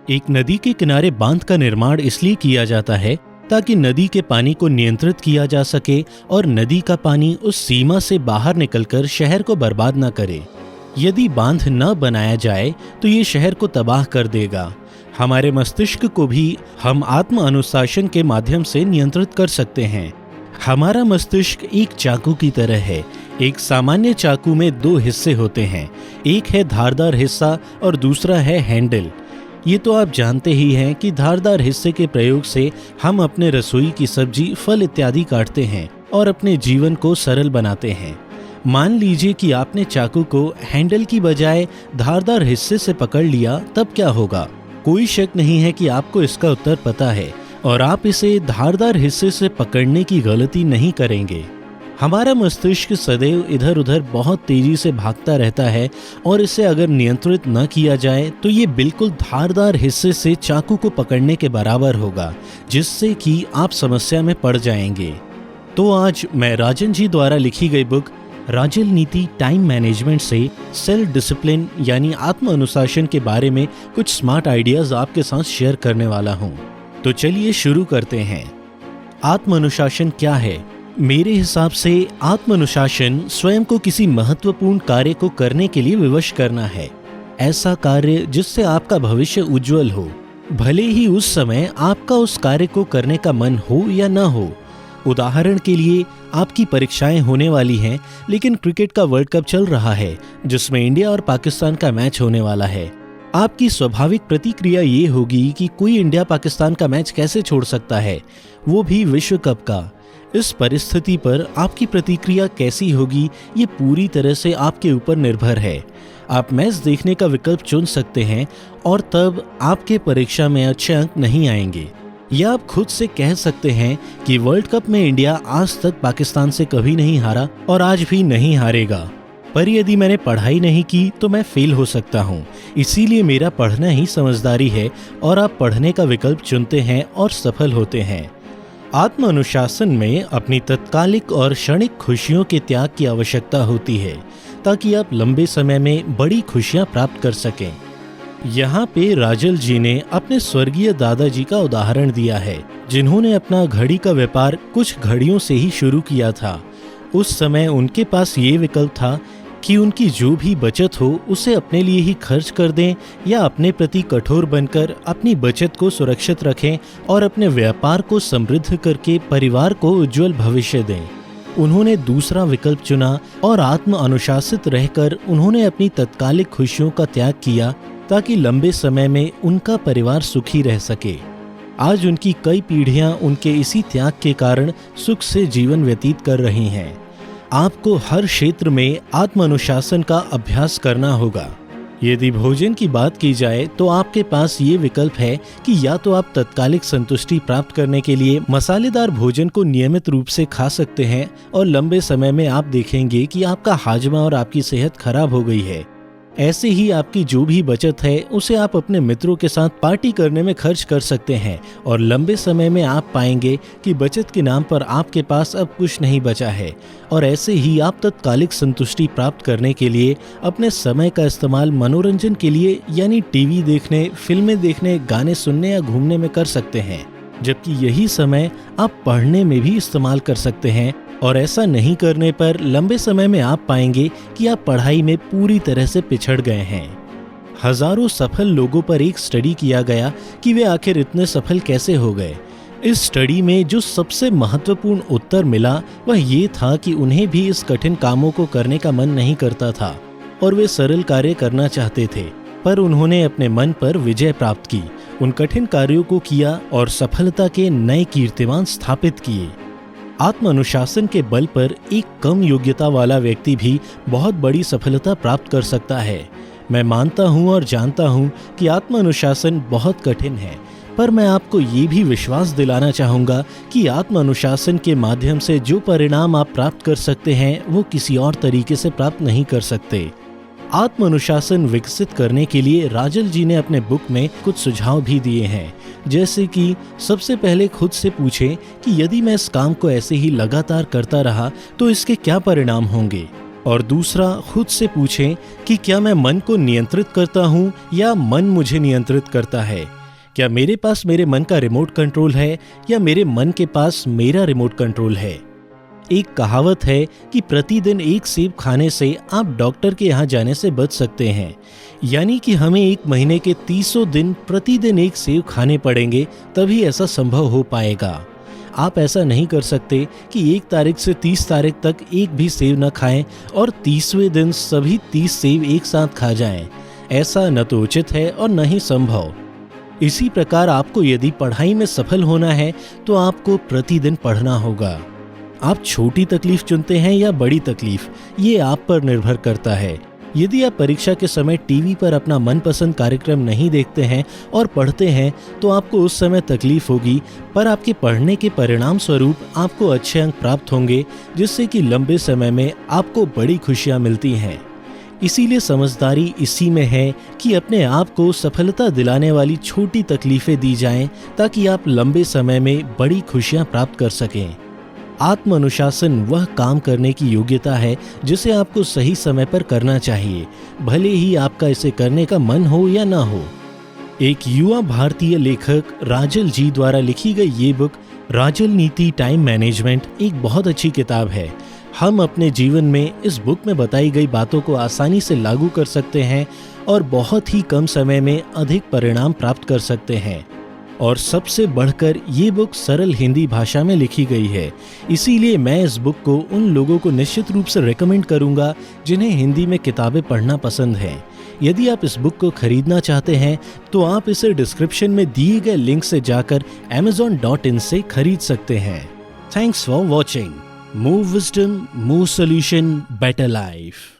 एक नदी के किनारे बांध का निर्माण इसलिए किया जाता है ताकि नदी के पानी को नियंत्रित किया जा सके और नदी का पानी उस सीमा से बाहर निकलकर शहर को बर्बाद न करे। यदि बांध न बनाया जाए तो ये शहर को तबाह कर देगा। हमारे मस्तिष्क को भी हम आत्म अनुशासन के माध्यम से नियंत्रित कर सकते हैं। हमारा मस्तिष्क एक चाकू की तरह है। एक सामान्य चाकू में दो हिस्से होते हैं, एक है धारदार हिस्सा और दूसरा है हैंडल। ये तो आप जानते ही हैं कि धारदार हिस्से के प्रयोग से हम अपने रसोई की सब्जी, फल इत्यादि काटते हैं और अपने जीवन को सरल बनाते हैं। मान लीजिए कि आपने चाकू को हैंडल की बजाय धारदार हिस्से से पकड़ लिया, तब क्या होगा? कोई शक नहीं है कि आपको इसका उत्तर पता है और आप इसे धारदार हिस्से से पकड़ने की गलती नहीं करेंगे। हमारा मस्तिष्क सदैव इधर उधर बहुत तेजी से भागता रहता है और इसे अगर नियंत्रित न किया जाए तो ये बिल्कुल धारदार हिस्से से चाकू को पकड़ने के बराबर होगा, जिससे कि आप समस्या में पड़ जाएंगे। तो आज मैं राजन जी द्वारा लिखी गई बुक राजनीति टाइम मैनेजमेंट से सेल्फ डिसिप्लिन यानी आत्म अनुशासन के बारे में कुछ स्मार्ट आइडियाज आपके साथ शेयर करने वाला हूँ। तो चलिए शुरू करते हैं। आत्म अनुशासन क्या है? मेरे हिसाब से आत्म अनुशासन स्वयं को किसी महत्वपूर्ण कार्य को करने के लिए विवश करना है। ऐसा कार्य जिससे आपका भविष्य उज्जवल हो, भले ही उस समय आपका उस कार्य को करने का मन हो या न हो। उदाहरण के लिए आपकी परीक्षाएं होने वाली हैं, लेकिन क्रिकेट का वर्ल्ड कप चल रहा है जिसमें इंडिया और पाकिस्तान का मैच होने वाला है। आपकी स्वाभाविक प्रतिक्रिया ये होगी कि कोई इंडिया पाकिस्तान का मैच कैसे छोड़ सकता है, वो भी विश्व कप का। इस परिस्थिति पर आपकी प्रतिक्रिया कैसी होगी ये पूरी तरह से आपके ऊपर निर्भर है। आप मैच देखने का विकल्प चुन सकते हैं और तब आपके परीक्षा में अच्छे अंक नहीं आएंगे, या आप खुद से कह सकते हैं कि वर्ल्ड कप में इंडिया आज तक पाकिस्तान से कभी नहीं हारा और आज भी नहीं हारेगा, पर यदि मैंने पढ़ाई नहीं की तो मैं फेल हो सकता हूँ, इसीलिए मेरा पढ़ना ही समझदारी है, और आप पढ़ने का विकल्प चुनते हैं और सफल होते हैं। आत्म अनुशासन में अपनी तत्कालिक और क्षणिक खुशियों के त्याग की आवश्यकता होती है ताकि आप लंबे समय में बड़ी खुशियां प्राप्त कर सकें। यहाँ पे राजल जी ने अपने स्वर्गीय दादाजी का उदाहरण दिया है, जिन्होंने अपना घड़ी का व्यापार कुछ घड़ियों से ही शुरू किया था। उस समय उनके पास ये विकल्प था कि उनकी जो भी बचत हो उसे अपने लिए ही खर्च कर दें, या अपने प्रति कठोर बनकर अपनी बचत को सुरक्षित रखें और अपने व्यापार को समृद्ध करके परिवार को उज्जवल भविष्य दें। उन्होंने दूसरा विकल्प चुना और आत्म अनुशासित रहकर उन्होंने अपनी तत्कालिक खुशियों का त्याग किया ताकि लंबे समय में उनका परिवार सुखी रह सके। आज उनकी कई पीढ़ियां उनके इसी त्याग के कारण सुख से जीवन व्यतीत कर रही हैं। आपको हर क्षेत्र में आत्म अनुशासन का अभ्यास करना होगा। यदि भोजन की बात की जाए तो आपके पास ये विकल्प है कि या तो आप तत्कालिक संतुष्टि प्राप्त करने के लिए मसालेदार भोजन को नियमित रूप से खा सकते हैं और लंबे समय में आप देखेंगे कि आपका हाजमा और आपकी सेहत खराब हो गई है। ऐसे ही आपकी जो भी बचत है उसे आप अपने मित्रों के साथ पार्टी करने में खर्च कर सकते हैं और लंबे समय में आप पाएंगे कि बचत के नाम पर आपके पास अब कुछ नहीं बचा है। और ऐसे ही आप तत्कालिक संतुष्टि प्राप्त करने के लिए अपने समय का इस्तेमाल मनोरंजन के लिए यानी टीवी देखने, फिल्में देखने, गाने सुनने या घूमने में कर सकते हैं, जबकि यही समय आप पढ़ने में भी इस्तेमाल कर सकते हैं। और ऐसा नहीं करने पर लंबे समय में आप पाएंगे कि आप पढ़ाई में पूरी तरह से पिछड़ गए हैं। हजारों सफल लोगों पर एक स्टडी किया गया कि वे आखिर इतने सफल कैसे हो गए। इस स्टडी में जो सबसे महत्वपूर्ण उत्तर मिला वह ये था कि उन्हें भी इस कठिन कामों को करने का मन नहीं करता था और वे सरल कार्य करना चाहते थे, पर उन्होंने अपने मन पर विजय प्राप्त की, उन कठिन कार्यों को किया और सफलता के नए कीर्तिमान स्थापित किए। आत्म अनुशासन के बल पर एक कम योग्यता वाला व्यक्ति भी बहुत बड़ी सफलता प्राप्त कर सकता है। मैं मानता हूँ और जानता हूँ कि आत्म अनुशासन बहुत कठिन है, पर मैं आपको ये भी विश्वास दिलाना चाहूँगा कि आत्म अनुशासन के माध्यम से जो परिणाम आप प्राप्त कर सकते हैं वो किसी और तरीके से प्राप्त नहीं कर सकते। आत्म अनुशासन विकसित करने के लिए राजल जी ने अपने बुक में कुछ सुझाव भी दिए हैं, जैसे कि सबसे पहले खुद से पूछें कि यदि मैं इस काम को ऐसे ही लगातार करता रहा तो इसके क्या परिणाम होंगे। और दूसरा, खुद से पूछें कि क्या मैं मन को नियंत्रित करता हूँ या मन मुझे नियंत्रित करता है। क्या मेरे पास मेरे मन का रिमोट कंट्रोल है या मेरे मन के पास मेरा रिमोट कंट्रोल है। एक कहावत है कि प्रतिदिन एक सेब खाने से आप डॉक्टर के यहाँ जाने से बच सकते हैं, यानी कि हमें एक महीने के 300 दिन प्रतिदिन एक सेब खाने पड़ेंगे, तभी ऐसा संभव हो पाएगा। आप ऐसा नहीं कर सकते कि 1 तारीख से 30 तारीख तक एक भी सेब न खाएं और 30वें दिन सभी 30 सेब एक साथ खा जाएं। ऐसा न तो उचित है और न ही संभव। इसी प्रकार आपको यदि पढ़ाई में सफल होना है तो आपको प्रतिदिन पढ़ना होगा। आप छोटी तकलीफ चुनते हैं या बड़ी तकलीफ, ये आप पर निर्भर करता है। यदि आप परीक्षा के समय टीवी पर अपना मनपसंद कार्यक्रम नहीं देखते हैं और पढ़ते हैं तो आपको उस समय तकलीफ होगी, पर आपके पढ़ने के परिणाम स्वरूप आपको अच्छे अंक प्राप्त होंगे, जिससे कि लंबे समय में आपको बड़ी खुशियां मिलती हैं। इसीलिए समझदारी इसी में है कि अपने आप को सफलता दिलाने वाली छोटी तकलीफें दी जाएं, ताकि आप लंबे समय में बड़ी खुशियां प्राप्त कर सकें। आत्म अनुशासन वह काम करने की योग्यता है जिसे आपको सही समय पर करना चाहिए, भले ही आपका इसे करने का मन हो या ना हो। एक युवा भारतीय लेखक राजल जी द्वारा लिखी गई ये बुक राजल नीति टाइम मैनेजमेंट एक बहुत अच्छी किताब है। हम अपने जीवन में इस बुक में बताई गई बातों को आसानी से लागू कर सकते हैं और बहुत ही कम समय में अधिक परिणाम प्राप्त कर सकते हैं। और सबसे बढ़कर ये बुक सरल हिंदी भाषा में लिखी गई है, इसीलिए मैं इस बुक को उन लोगों को निश्चित रूप से रेकमेंड करूंगा जिन्हें हिंदी में किताबें पढ़ना पसंद है। यदि आप इस बुक को खरीदना चाहते हैं तो आप इसे डिस्क्रिप्शन में दिए गए लिंक से जाकर amazon.in से खरीद सकते हैं। Thanks for watching. More wisdom, more solution, better life.